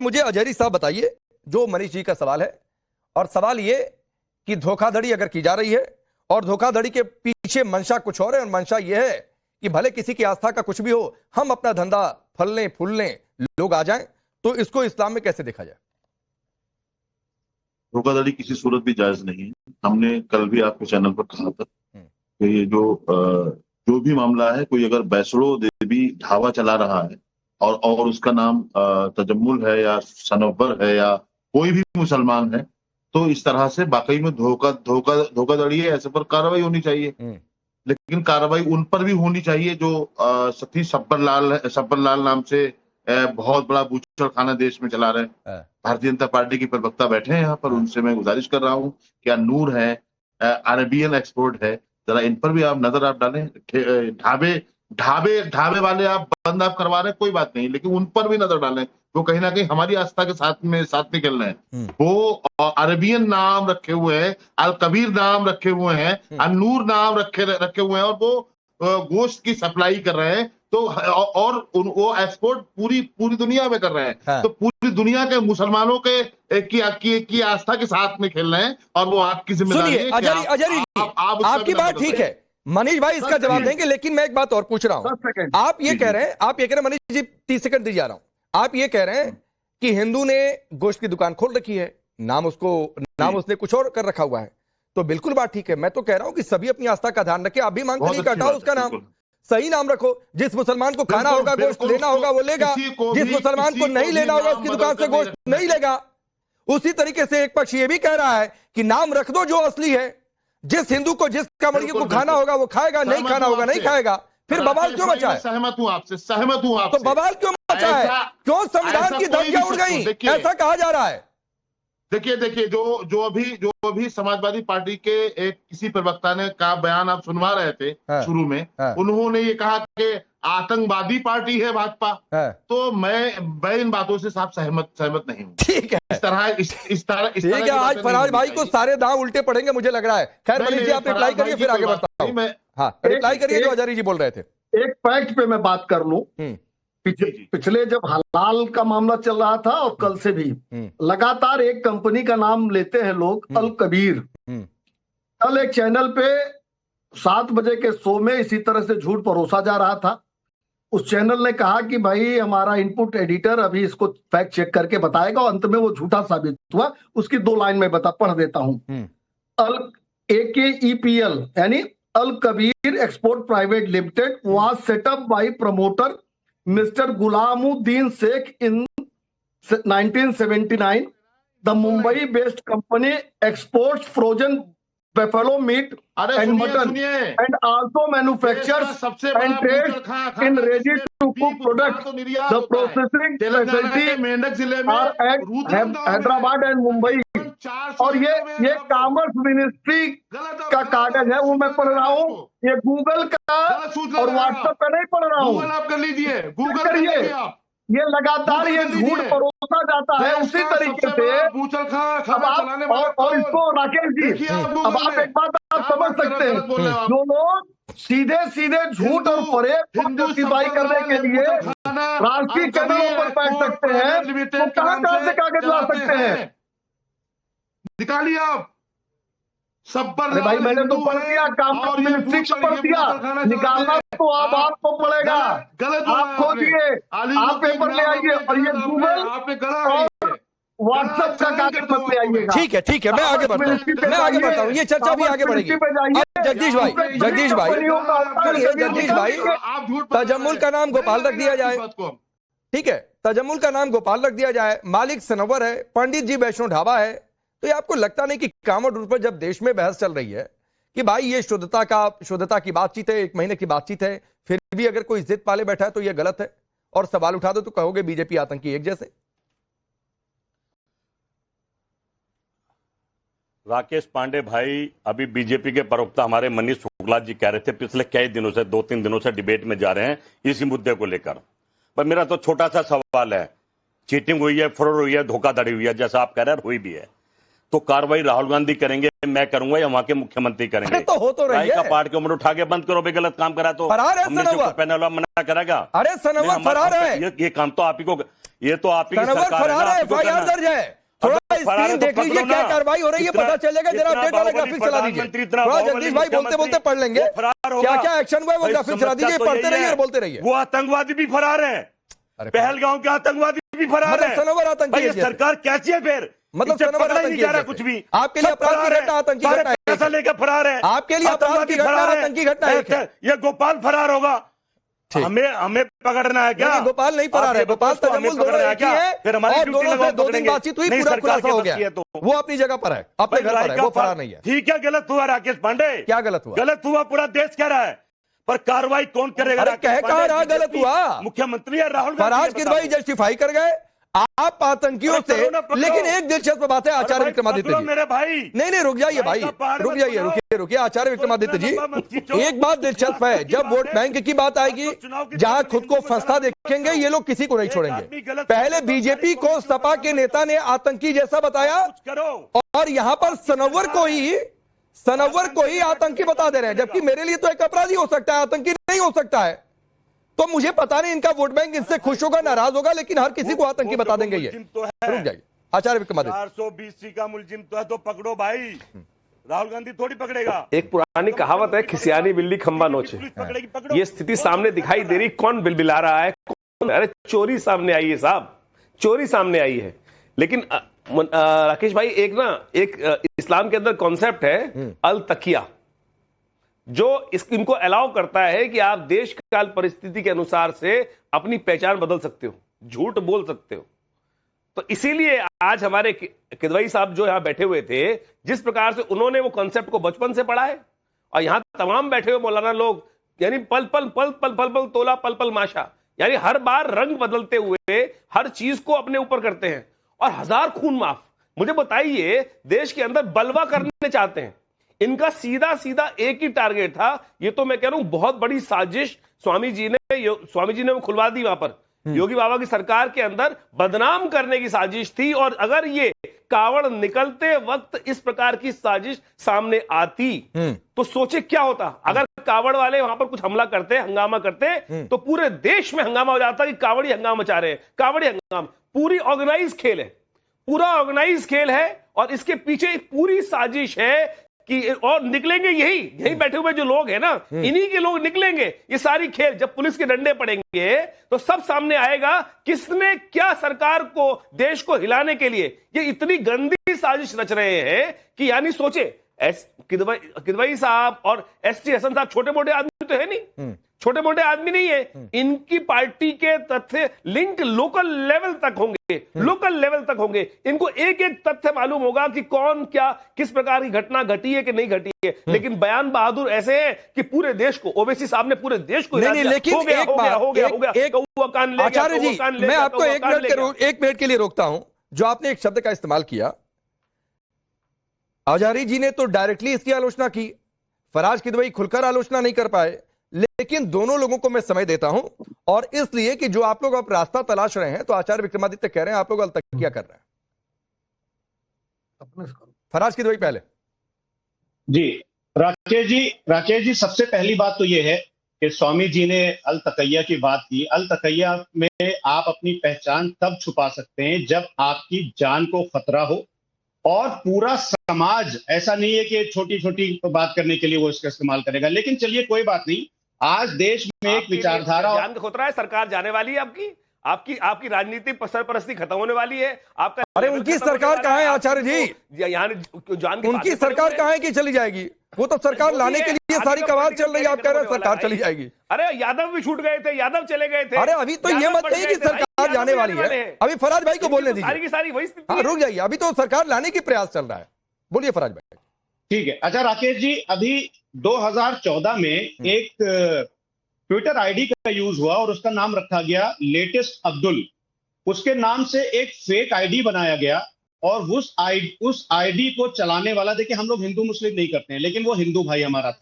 मुझे अजहरी साहब बताइए, जो मनीष जी का सवाल है, और सवाल ये कि धोखाधड़ी अगर की जा रही है और धोखाधड़ी के पीछे मंशा कुछ और है, और मंशा ये है कि भले किसी की आस्था का कुछ भी हो, हम अपना धंधा फलने फूलने लोग आ जाएं, तो इसको इस्लाम में कैसे देखा जाए? धोखाधड़ी किसी सूरत भी जायज नहीं है। हमने कल भी आपके चैनल पर कहा था कि ये जो भी मामला है, कोई अगर वैष्णो देवी ढाबा चला रहा है और उसका नाम तजम्मुल है या सनव्वर है या कोई भी मुसलमान है, तो इस तरह से वाकई में धोखाधड़ी है, ऐसे पर कार्रवाई होनी चाहिए। लेकिन कार्रवाई उन पर भी होनी चाहिए जो सतीश सब्बर लाल नाम से बहुत बड़ा बूचड़ खाना देश में चला रहे हैं। भारतीय जनता पार्टी के प्रवक्ता बैठे हैं यहाँ पर, उनसे मैं गुजारिश कर रहा हूँ, क्या नूर है, अरेबियन एक्सपोर्ट है, जरा इन पर भी आप नजर आप डालें। ढाबे वाले आप बंद आप करवा रहे हैं, कोई बात नहीं, लेकिन उन पर भी नजर डालें, वो कहीं ना कहीं हमारी आस्था के साथ में खेल रहे हैं। वो अरेबियन नाम रखे हुए हैं, अल कबीर नाम रखे हुए हैं, अनूर नाम रखे हुए हैं, और वो गोश्त की सप्लाई कर रहे हैं। तो और वो एक्सपोर्ट पूरी दुनिया में कर रहे हैं। तो पूरी दुनिया के मुसलमानों की आस्था के साथ में खेल रहे हैं, और वो आपकी जिम्मेदारी है। अजहरी आपकी बात ठीक है, मनीष भाई इसका जवाब देंगे, लेकिन मैं एक बात और पूछ रहा हूं। आप ये कह रहे हैं मनीष जी 30 सेकंड दी जा रहा हूं, आप ये कह रहे हैं कि हिंदू ने गोश्त की दुकान खोल रखी है, नाम उसने कुछ और कर रखा हुआ है, तो बिल्कुल बात ठीक है। मैं तो कह रहा हूं कि सभी अपनी आस्था का ध्यान रखें, आप भी मांगते नहीं, हटाओ उसका नाम, सही नाम रखो। जिस मुसलमान को खाना होगा, गोश्त लेना होगा, वो लेगा। जिस मुसलमान को नहीं लेना होगा, उसकी दुकान से गोश्त नहीं लेगा। उसी तरीके से एक पक्ष ये भी कह रहा है कि नाम रख दो जो असली है, जिस हिंदू को जिस कमरिए को खाना होगा वो खाएगा, नहीं खाना होगा नहीं खाएगा। फिर बवाल क्यों मचा है? सहमत हूं आपसे। तो बवाल क्यों मचा है? क्यों संविधान की धमकियां उड़ गई, ऐसा कहा जा रहा है? देखिए जो अभी समाजवादी पार्टी के एक किसी प्रवक्ता ने का बयान आप सुनवा रहे थे शुरू में, उन्होंने ये कहा कि आतंकवादी पार्टी है भाजपा, तो मैं इन बातों से साफ सहमत नहीं हूँ। ठीक है, इस तरह आज फराज भाई को सारे दांव उल्टे पड़ेंगे मुझे लग रहा है। खैर मनीष जी आप रिप्लाई करिए, फिर आगे बढ़ता हूं। हाँ रिप्लाई करिए जो अजहरी जी बोल रहे थे। एक फैक्ट पे मैं बात कर लूं, पिछले जब हलाल का मामला चल रहा था और कल से भी लगातार एक कंपनी का नाम लेते हैं लोग, अल कबीर। कल एक चैनल पे 7 बजे के शो में इसी तरह से झूठ परोसा जा रहा था। उस चैनल ने कहा कि भाई हमारा इनपुट एडिटर अभी इसको फैक्ट चेक करके बताएगा, और अंत में वो झूठा साबित हुआ। उसकी 2 लाइन में पढ़ देता हूं। AKEPL यानी Al Kabir export private limited was set up by promoter mister Gulamuddin Sheikh in 1979. The Mumbai-based company exports frozen buffalo meat and mutton and also manufactures and trades in ready-to-cook products. The processing facilities are at Hyderabad and Mumbai. और ये commerce ministry का कागज है, वो मैं पढ़ रहा हूँ। ये गूगल का और व्हाट्सएप का नहीं पढ़ रहा हूँ। गूगल आप कर लीजिए, गूगल करिए। ये लगातार ये झूठ परोसा जाता है उसी तरीके से। अब आप और इसको राकेश जी, अब आप एक बात आप समझ सकते हैं, जो लोग सीधे झूठ और फरेब की बाई करने के लिए राष्ट्रीय चैनलों पर बैठ सकते हैं, तो कहां से कागज ला सकते हैं? निकालिए आप। अरे भाई मैंने तो पढ़ दिया, काम मिनिस्ट्री को पढ़ दिया, निकालना तो अब आपको पड़ेगा। आप खोजिए, आप पेपर ले आइए, और ये गूगल और व्हाट्सएप का कागज मत ले आइएगा। ठीक है मैं आगे बढ़ता हूँ, ये चर्चा भी आगे बढ़ेगी। जगदीश भाई तजम्मुल का नाम गोपाल रख दिया जाए, ठीक है, तजम्मुल का नाम गोपाल रख दिया जाए, मालिक सनवर है, पंडित जी वैष्णो ढाबा है। तो ये आपको लगता नहीं कि कामोड रूट पर जब देश में बहस चल रही है कि भाई ये शुद्धता की बातचीत है, 1 महीने की बातचीत है, फिर भी अगर कोई जिद पाले बैठा है तो ये गलत है, और सवाल उठा दो तो कहोगे बीजेपी आतंकी एक जैसे? राकेश पांडे भाई, अभी बीजेपी के प्रवक्ता हमारे मनीष शुक्ला जी कह रहे थे पिछले कई दिनों से 2-3 दिनों से डिबेट में जा रहे हैं इसी मुद्दे को लेकर। पर मेरा तो छोटा सा सवाल है, चीटिंग हुई है, फ्रॉड हुई है, धोखाधड़ी हुई है, जैसा आप कह रहे हैं हुई भी है, तो कार्रवाई राहुल गांधी करेंगे, मैं करूंगा, या वहां के मुख्यमंत्री करेंगे? तो हो तो रही है। का पार्ट की उम्र उठा के बंद करो, भी गलत काम करा तो फरार है पहले वाला मना करेगा? अरे सनवर फरार है। ये काम तो आप ही को, ये तो आप ही की सनवर सरकार फरार है, आपको FIR करना है। दर्ज है। थोड़ा स्क्रीन देख लीजिए क्या कार्रवाई हो रही है, पता चलेगा। जरा अपडेट वाला ग्राफिक चला दीजिए थोड़ा, जगदीश भाई बोलते बोलते पढ़ लेंगे क्या क्या एक्शन हुआ है, वो ग्राफिक चला दीजिए, पढ़ते रहिए और बोलते रहिए। वो आतंकवादी भी फरार है, पहलगांव के आतंकवादी भी फरार है। सनवर आतंकी है, सरकार कैसी है फिर? मतलब सनवर नहीं जा रहा कुछ भी। आपके लिए अपराध की घटना आतंकी घटना है, पैसा लेकर फरार है। आपके लिए अपराध की घटना आतंकी घटना है। ये गोपाल फरार होगा, हमें पकड़ना है क्या? गोपाल नहीं फरार है, गोपाल तजम्मुल दोनों एक ही है, फिर हमारी और दोनों से 2 दिन बातचीत हुई, पूरा खुलासा हो गया, वो अपनी जगह पर है, अपने घर पर है, वो फरार नहीं है। ठीक है, गलत हुआ राकेश पांडे, क्या गलत हुआ? गलत हुआ, पूरा देश कह रहा है, पर कार्रवाई कौन करेगा? कह कहा रहा गलत हुआ? मुख्यमंत्री है राहुल फराज किदवई जस्टिफाई कर गए आप आतंकियों से। लेकिन एक दिलचस्प बात है आचार्य विक्रमादित्य जी, मेरे भाई नहीं रुक जाइए भाई, रुक जाइए, रुकिए आचार्य विक्रमादित्य जी, एक बात दिलचस्प है, जब वोट बैंक की बात आएगी, जहां खुद को फंसता देखेंगे ये लोग किसी को नहीं छोड़ेंगे। पहले बीजेपी को सपा के नेता ने आतंकी जैसा बताया, और यहां पर सनवर को ही आतंकी बता दे रहे हैं, जबकि मेरे लिए तो एक अपराधी हो सकता है, आतंकी नहीं हो सकता है। तो मुझे पता नहीं इनका वोट बैंक इनसे खुश होगा नाराज होगा, लेकिन हर किसी को आतंकी बता देंगे ये। रुक जाइए आचार्य विक्रमादित्य, 420 का मुलजिम तो है, तो पकड़ो भाई, राहुल गांधी थोड़ी पकड़ेगा। एक पुरानी कहावत है, खिसियानी बिल्ली खंबा नोचे। ये स्थिति सामने दिखाई दे रही, कौन बिलबिला रहा है, कौन? अरे चोरी सामने आई है साहब, चोरी सामने आई है। लेकिन राकेश भाई, एक इस्लाम के अंदर कॉन्सेप्ट है अल तकिया, जो इनको अलाउ करता है कि आप देश काल परिस्थिति के अनुसार से अपनी पहचान बदल सकते हो, झूठ बोल सकते हो। तो इसीलिए आज हमारे किदवई साहब जो यहां बैठे हुए थे, जिस प्रकार से उन्होंने वो कॉन्सेप्ट को बचपन से पढ़ा है, और यहां तमाम बैठे हुए मौलाना लोग, यानी पल पल तोला, पल पल माशा, यानी हर बार रंग बदलते हुए हर चीज को अपने ऊपर करते हैं, और 1000 खून माफ। मुझे बताइए, देश के अंदर बलवा करने चाहते हैं, इनका सीधा सीधा एक ही टारगेट था। ये तो मैं कह रहा हूं बहुत बड़ी साजिश स्वामी जी ने वो खुलवा दी वहां पर, योगी बाबा की सरकार के अंदर बदनाम करने की साजिश थी। और अगर ये कावड़ निकलते वक्त इस प्रकार की साजिश सामने आती तो सोचे क्या होता। अगर कावड़ वाले वहां पर कुछ हमला करते, हंगामा करते, तो पूरे देश में हंगामा हो जाता कि कावड़ी हंगामा मचा रहे हैं, कावड़ी हंगामा। पूरी ऑर्गेनाइज खेल है, पूरा ऑर्गेनाइज खेल है, और इसके पीछे पूरी साजिश है कि, और निकलेंगे यही बैठे हुए जो लोग हैं ना, इन्हीं के लोग निकलेंगे। ये सारी खेल जब पुलिस के डंडे पड़ेंगे तो सब सामने आएगा, किसने क्या सरकार को, देश को हिलाने के लिए ये इतनी गंदी साजिश रच रहे हैं कि, यानी सोचे किदवई साहब और एसटी हसन साहब छोटे मोटे आदमी तो है नहीं, छोटे मोटे आदमी नहीं है। इनकी पार्टी के तथ्य लिंक लोकल लेवल तक होंगे, इनको एक एक तथ्य मालूम होगा कि कौन क्या किस प्रकार की घटना घटी है कि नहीं घटी है। लेकिन बयान बहादुर ऐसे हैं कि पूरे देश को, ओवैसी साहब ने पूरे देश को नहीं, लेकिन हो गया। आचार्य जी, मैं आपको 1 मिनट के लिए रोकता हूं। जो आपने एक शब्द का इस्तेमाल किया, आजारी जी ने तो डायरेक्टली इसकी आलोचना की, फराज किदवई खुलकर आलोचना नहीं कर पाए, लेकिन दोनों लोगों को मैं समय देता हूं, और इसलिए कि जो आप लोग अब रास्ता तलाश रहे हैं, तो आचार्य विक्रमादित्य कह रहे हैं आप लोग अलतकिया कर रहे हैं। फराज किदवई पहले। जी राकेश जी, सबसे पहली बात तो यह है कि स्वामी जी ने अल तकैया की बात की। अल तकैया में आप अपनी पहचान तब छुपा सकते हैं जब आपकी जान को खतरा हो, और पूरा समाज, ऐसा नहीं है कि छोटी छोटी बात करने के लिए वो इसका इस्तेमाल करेगा। लेकिन चलिए कोई बात नहीं, आज देश में एक विचारधारा, जान का खतरा है, सरकार जाने वाली है, आपकी राजनीतिक सरपरस्ती खत्म होने वाली है आपका। अरे उनकी सरकार कहां है आचार्य जी? जान उनकी सरकार कहां है कि चली जाएगी? वो तो सरकार लाने के लिए सारी कवायद चल रही है, आप कह रहे हैं सरकार चली जाएगी। अरे यादव भी छूट गए थे, यादव चले गए थे। अरे अभी तो ये मत कहिए कि सरकार जाने वाली है, अभी फराज भाई को बोलने दीजिए। सारी की सारी वही स्थिति। हाँ रुक जाइए, अभी तो सरकार लाने की प्रयास चल रहा है, बोलिए फराज भाई। ठीक है। अच्छा राकेश जी, अभी 2014 में एक ट्विटर आईडी का यूज हुआ और उसका नाम रखा गया लेटेस्ट अब्दुल। उसके नाम से एक फेक आईडी बनाया गया, और उस आईडी को चलाने वाला, देखिए हम लोग हिंदू मुस्लिम नहीं करते हैं, लेकिन वो हिंदू भाई हमारा था।